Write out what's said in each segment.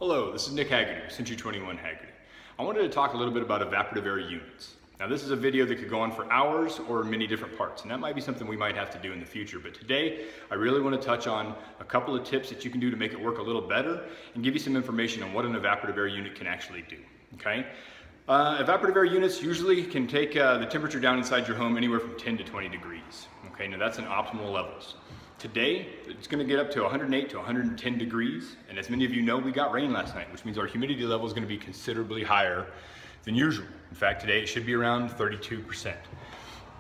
Hello, this is Nick Haggerty, Century 21 Haggerty. I wanted to talk a little bit about evaporative air units. Now this is a video that could go on for hours or many different parts, and that might be something we might have to do in the future. But today, I really want to touch on a couple of tips that you can do to make it work a little better and give you some information on what an evaporative air unit can actually do, okay? Evaporative air units usually can take the temperature down inside your home anywhere from 10 to 20 degrees, okay? Now that's in optimal levels. Today, it's going to get up to 108 to 110 degrees, and as many of you know, we got rain last night, which means our humidity level is going to be considerably higher than usual. In fact, today it should be around 32%.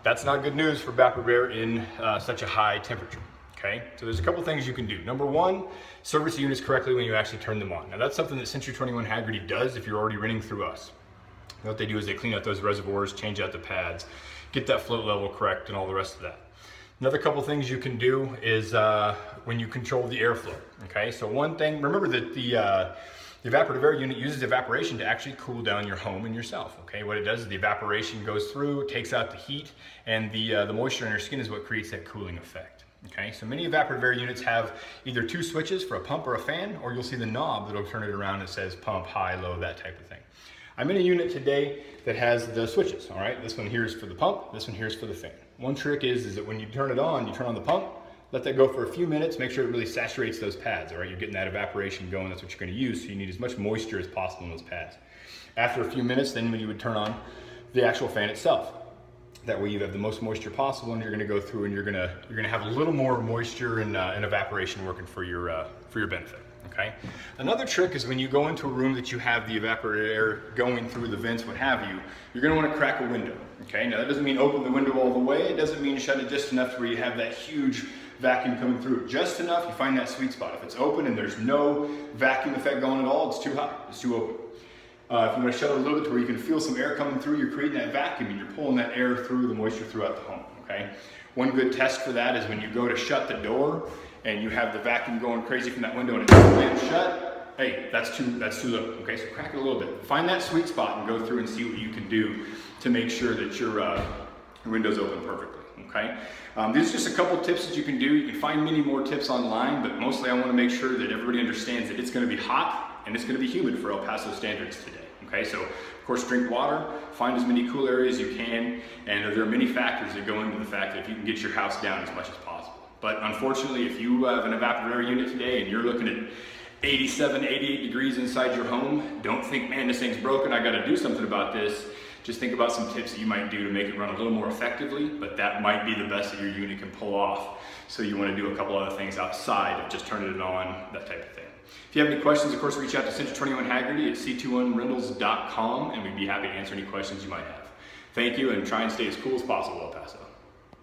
That's not good news for evaporative air in such a high temperature, okay? So there's a couple things you can do. Number one, service the units correctly when you actually turn them on. Now that's something that Century 21 Haggerty does if you're already renting through us. What they do is they clean out those reservoirs, change out the pads, get that float level correct and all the rest of that. Another couple things you can do is when you control the airflow, okay? So one thing, remember that the evaporative air unit uses evaporation to actually cool down your home and yourself, okay? What it does is the evaporation goes through, takes out the heat, and the moisture in your skin is what creates that cooling effect, okay? So many evaporative air units have either two switches for a pump or a fan, or you'll see the knob that'll turn it around that says pump, high, low, that type of thing. I'm in a unit today that has the switches, all right? This one here is for the pump, this one here is for the fan. One trick is that when you turn it on, you turn on the pump, let that go for a few minutes, make sure it really saturates those pads, all right? You're getting that evaporation going, that's what you're gonna use, so you need as much moisture as possible in those pads. After a few minutes, then when you would turn on the actual fan itself. That way you have the most moisture possible, and you're gonna go through and you're gonna have a little more moisture and evaporation working for your benefit. Okay. Another trick is when you go into a room that you have the evaporative air going through the vents, what have you, you're going to want to crack a window. Okay. Now that doesn't mean open the window all the way. It doesn't mean shut it just enough to where you have that huge vacuum coming through. Just enough, you find that sweet spot. If it's open and there's no vacuum effect going at all, it's too hot. It's too open. If you want to shut it a little bit to where you can feel some air coming through, you're creating that vacuum and you're pulling that air through, the moisture throughout the home. Okay. One good test for that is when you go to shut the door and you have the vacuum going crazy from that window and it's slammed shut, hey, that's too low. Okay, so crack it a little bit. Find that sweet spot and go through and see what you can do to make sure that your window's open perfectly, okay? These are just a couple tips that you can do. You can find many more tips online, but mostly I wanna make sure that everybody understands that it's gonna be hot and it's gonna be humid for El Paso standards today. Okay, so of course drink water, find as many cool areas as you can, and there are many factors that go into the fact that if you can get your house down as much as possible. But unfortunately, if you have an evaporative air unit today and you're looking at 87, 88 degrees inside your home, don't think, man, this thing's broken, I gotta do something about this. Just think about some tips that you might do to make it run a little more effectively, but that might be the best that your unit can pull off. So you wanna do a couple other things outside of just turning it on, that type of thing. If you have any questions, of course, reach out to Century 21 Haggerty at c21rentals.com, and we'd be happy to answer any questions you might have. Thank you, and try and stay as cool as possible, El Paso.